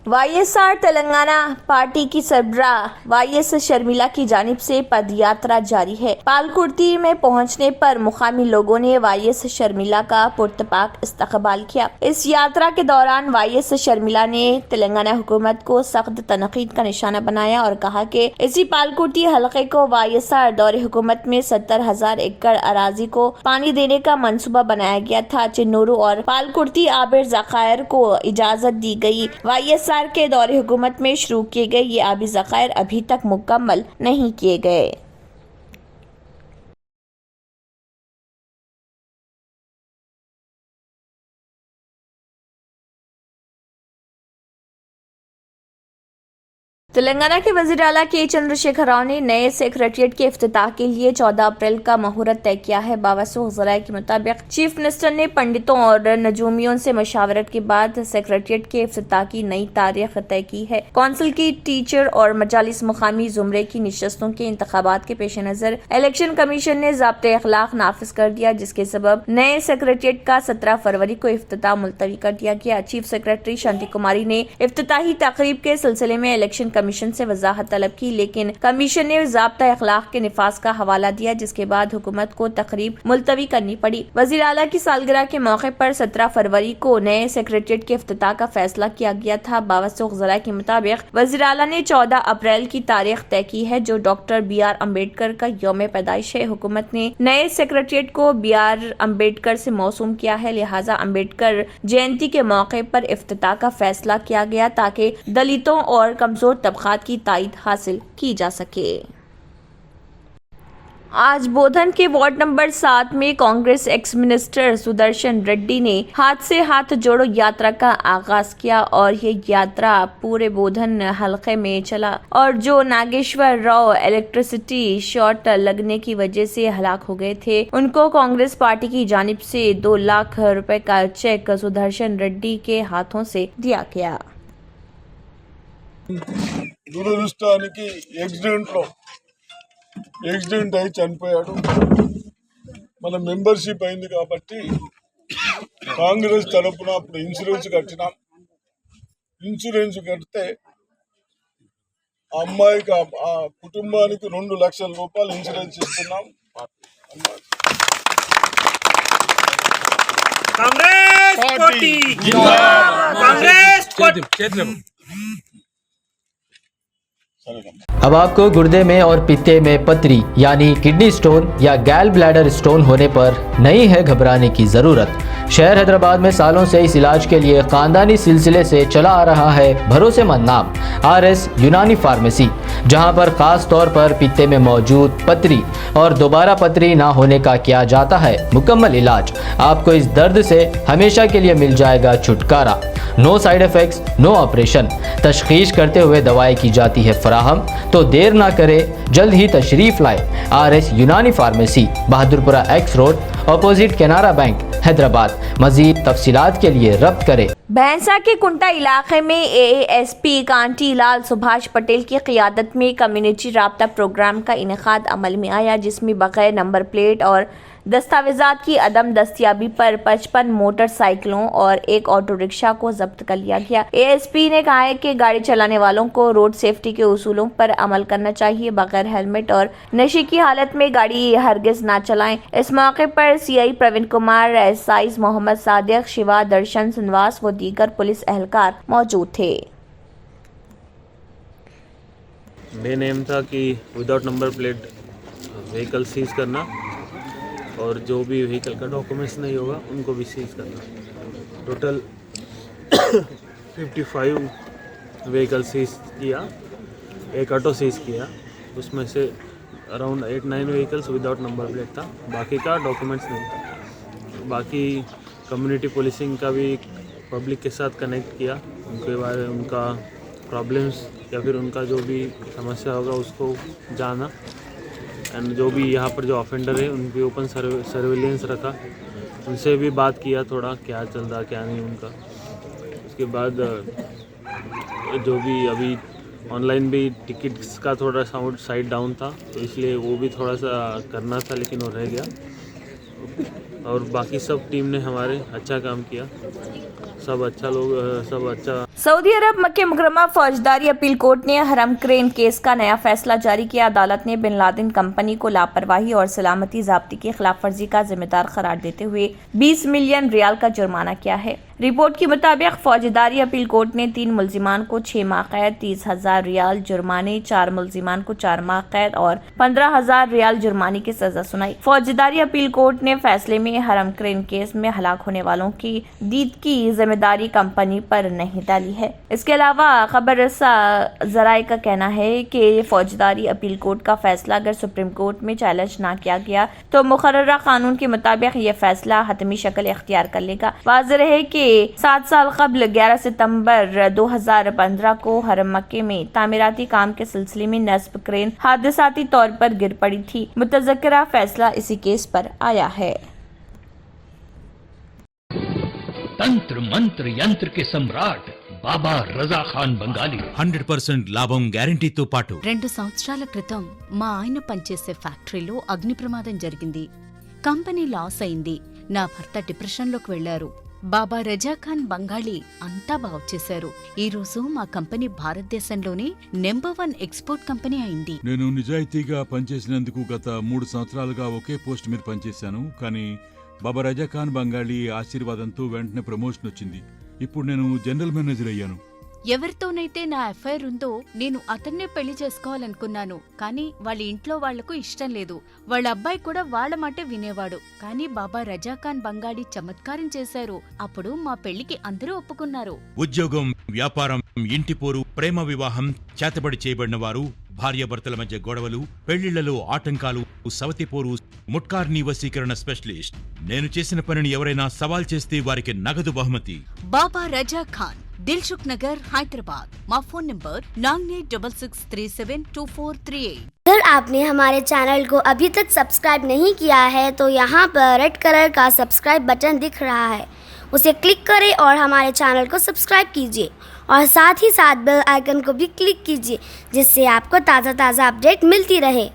YSR Telangana party की सरबराह YS Sharmila की जानिब से पद यात्रा जारी है। पालकुर्ती में पहुंचने पर मुकामी लोगों ने वाईएस शर्मिला का पुरतपाक इस्तकबाल किया। इस यात्रा के दौरान वाईएस शर्मिला ने तेलंगाना हुकूमत को सख्त तनकीद का निशाना बनाया और कहा कि इसी पालकुर्ती हलके को वाईएसआर दौरे हुकूमत में 70,000 एकड़ अराजी को पानी देने का मंसूबा बनाया गया था। चिन्नूरू और पालकुर्ती आबिर ज़खायर को इजाजत दी गई। वाईएसआर के दौरे हुकूमत में शुरू किए गए ये आबी ज़खायर अभी तक मुकम्मल नहीं किए गए। तेलंगाना के वज़ीर आला के चंद्रशेखर राव ने नए सेक्रेटेरिएट के इफ्तिताह के लिए 14 अप्रैल का मुहूर्त तय किया है। बावसूख ज़राए के मुताबिक चीफ मिनिस्टर ने पंडितों और नजूमियों से मशावरत के बाद सेक्रेटेरिएट के इफ्तिताह की नई तारीख तय की है। कौंसिल की टीचर और मजालिस मुकामी जुमरे की नशस्तों के इंतखाबात के पेश नजर इलेक्शन कमीशन ने ज़ाब्ते अखलाक नाफिज कर दिया, जिसके सबब नए सेक्रेटेरिएट का 17 फरवरी को इफ्तिताह मुलतवी कर दिया गया। चीफ सेक्रेटरी शांति कुमारी ने इफ्तिताही तकरीब के सिलसिले में इलेक्शन कमीशन से वजाहत तलब की, लेकिन कमीशन ने ज़ाब्ता अखलाक के निफाज का हवाला दिया, जिसके बाद हुकूमत को तकरीब मुलतवी करनी पड़ी। वज़ीर आला की सालगिरह के मौके पर 17 फरवरी को नए सेक्रेटेरिएट के इफ्तिताह का फैसला किया गया था। बावसूख ज़राए के मुताबिक वज़ीर आला ने 14 अप्रैल की तारीख तय की है, जो डॉक्टर BR अम्बेडकर का यौम पैदाइश है। हुकूमत ने नए सेक्रेटेरिएट को BR अम्बेडकर से मौसूम किया है, लिहाजा अम्बेडकर जयंती के मौके पर इफ्तिताह का फैसला किया गया ताकि दलितों और कमजोर तबकात की ताईद हासिल की जा सके। आज बोधन के वार्ड नंबर 7 में कांग्रेस एक्स मिनिस्टर सुदर्शन रेड्डी ने हाथ से हाथ जोड़ो यात्रा का आगाज किया और ये यात्रा पूरे बोधन हलके में चला और जो नागेश्वर राव इलेक्ट्रिसिटी शॉर्ट लगने की वजह से हलाक हो गए थे, उनको कांग्रेस पार्टी की जानिब से 2 लाख रुपए का चेक सुदर्शन रेड्डी के हाथों से दिया गया। దురదృష్టానికి యాక్సిడెంట్ అయి చనిపోయాడు. మన మెంబర్షిప్ అయింది కాబట్టి కాంగ్రెస్ తరపున అప్పుడు ఇన్సూరెన్స్ కట్టినాం. ఇన్సూరెన్స్ కడితే ఆ అమ్మాయికి ఆ కుటుంబానికి 2 లక్షల రూపాయలు ఇన్సూరెన్స్ ఇస్తున్నాం. కాంగ్రెస్ పార్టీ జిందాబాద్. కాంగ్రెస్ పార్టీ. अब आपको गुर्दे में और पित्ते में पथरी यानी किडनी स्टोन या गैल ब्लैडर स्टोन होने पर नहीं है घबराने की ज़रूरत। शहर हैदराबाद में सालों से इस इलाज के लिए ख़ानदानी सिलसिले से चला आ रहा है भरोसेमंद नाम RS यूनानी फार्मेसी, जहां पर ख़ास तौर पर पित्ते में मौजूद पथरी और दोबारा पथरी ना होने का किया जाता है मुकम्मल इलाज। आपको इस दर्द से हमेशा के लिए मिल जाएगा छुटकारा। No side effects, no operation. तशखीस करते हुए दवाएं की जाती है फराहम, तो देर ना करे, जल्द ही तशरीफ लाए। RS यूनानी pharmacy, Bahadurpura X road, opposite Canara bank, Hyderabad. मजीद तफसीलात के लिए रब्त करें। भैंसा के कुंटा इलाके में AASP कांटी लाल सुभाष पटेल की क़ियादत में कम्युनिटी राब्ता प्रोग्राम का इनेकाद अमल में आया, जिसमें बगैर नंबर प्लेट और दस्तावेजात की अदम दस्तियाबी पर 55 मोटरसाइकिलों और एक ऑटो रिक्शा को जब्त कर लिया गया। ASP ने कहा है कि गाड़ी चलाने वालों को रोड सेफ्टी के उसूलों पर अमल करना चाहिए। बगैर हेलमेट और नशे की हालत में गाड़ी हरगिज ना चलाएं। इस मौके पर CI प्रवीण कुमार, SI मोहम्मद सादिक, शिवा, दर्शन, श्रीनिवास व दीगर पुलिस एहलकार मौजूद थे। मेन एम था कि without number plate vehicle seize करना और जो भी व्हीकल का डॉक्यूमेंट्स नहीं होगा उनको भी सीज करना। टोटल 55 व्हीकल सीज किया, एक ऑटो सीज किया, उसमें से around 8-9 vehicles without number plate था, बाकी का डॉक्यूमेंट्स नहीं था। बाकी कम्युनिटी पुलिसिंग का भी पब्लिक के साथ कनेक्ट किया, उनके बारे में उनका प्रॉब्लम्स या फिर उनका जो भी समस्या होगा उसको जाना, एंड जो भी यहाँ पर जो ऑफेंडर है उनके ओपन सर्वेलेंस रखा, उनसे भी बात किया थोड़ा क्या चल रहा क्या नहीं उनका। उसके बाद जो भी अभी ऑनलाइन भी टिकट्स का थोड़ा साइड डाउन था, तो इसलिए वो भी थोड़ा सा करना था, लेकिन वो रह गया। और बाकी सब टीम ने हमारे अच्छा काम किया, सब अच्छा लोग सब अच्छा सऊदी अरब मक्के मुकरमा फौजदारी अपील कोर्ट ने हरम क्रेन केस का नया फैसला जारी किया। अदालत ने बिन लादेन कंपनी को लापरवाही और सलामती ज़ाब्ते की खिलाफ वर्जी का जिम्मेदार करार देते हुए 20 मिलियन रियाल का जुर्माना किया है। रिपोर्ट के मुताबिक फौजदारी अपील कोर्ट ने 3 मुल्जिमान को 6 माह कैद, 30,000 रियाल जुर्माने, 4 मुल्जिमान को 4 माह कैद और 15,000 रियाल जुर्माने की सजा सुनाई। फौजदारी अपील कोर्ट ने फैसले में हरम क्रेन केस में हलाक होने वालों की दीद की जिम्मेदारी कंपनी पर नहीं डाली है। इसके अलावा खबर रसा जराए का कहना है कि फौजदारी अपील कोर्ट का फैसला अगर सुप्रीम कोर्ट में चैलेंज ना किया गया तो मुकर्ररा कानून के मुताबिक ये फैसला हतमी शक्ल इख्तियार कर लेगा। वाज़ेह है कि 7 साल कबल 11 सितंबर 2015 को हरम मक्के में तामीराती काम के सिलसिले में नस्ब क्रेन हादसाती तौर पर गिर पड़ी थी। मुतज़क्किरा फैसला इसी केस पर आया है। तंत्र मंत्र यंत्र के सम्राट బాబా రజా ఖాన్ బంగాలి 100% లాభం గ్యారెంటీతో పాటు 2 సంవత్సరాల క్రితం మా ఆయన పనిచేసే ఫ్యాక్టరీలో అగ్ని ప్రమాదం జరిగింది. కంపెనీ లాస్ అయింది. నా భర్త డిప్రెషన్లోకి వెళ్లారు. బాబా రజాఖాన్ బంగాళీ అంతా బాగు చేశారు. ఈ రోజు మా కంపెనీ భారతదేశంలోనే నెంబర్ 1 ఎక్స్పోర్ట్ కంపెనీ అయింది. నేను నిజాయితీగా పనిచేసినందుకు గత 3 సంవత్సరాలుగా ఒకే పోస్ట్ మీద పనిచేశాను. కానీ బాబా రజాఖాన్ బంగాళీ ఆశీర్వాదంతో వెంటనే ప్రమోషన్ వచ్చింది. ఇప్పుడు నేను జనరల్ మేనేజర్ అయ్యాను. ఎవరితోనైతే నా అఫైర్ ఉందో నేను అతన్నే పెళ్లి చేసుకోవాలనుకున్నాను. కానీ వాళ్ళ ఇంట్లో వాళ్లకు ఇష్టం లేదు. వాళ్ళ అబ్బాయి కూడా వాళ్ళ మాటే వినేవాడు. కానీ బాబా రజాఖాన్ బంగాళీ చమత్కారం చేశారు. అప్పుడు మా పెళ్లికి అందరూ ఒప్పుకున్నారు. ఉద్యోగం, వ్యాపారం, ఇంటి పోరు, ప్రేమ వివాహం, చేతబడి చేయబడిన వారు, భార్యాభర్తల మధ్య గొడవలు, పెళ్లిళ్లలో ఆటంకాలు, సవతిపోరు, ముట్కార్నీ వశీకరణ స్పెషలిస్ట్. నేను చేసిన పనిని ఎవరైనా సవాల్ చేస్తే వారికి నగదు బహుమతి. బాబా రజాఖాన్, दिलसुख नगर, हैदराबाद। माँ फोन नंबर 9866372438। अगर आपने हमारे चैनल को अभी तक सब्सक्राइब नहीं किया है तो यहाँ पर रेड कलर का सब्सक्राइब बटन दिख रहा है, उसे क्लिक करें और हमारे चैनल को सब्सक्राइब कीजिए और साथ ही साथ बेल आइकन को भी क्लिक कीजिए जिससे आपको ताज़ा अपडेट मिलती रहे।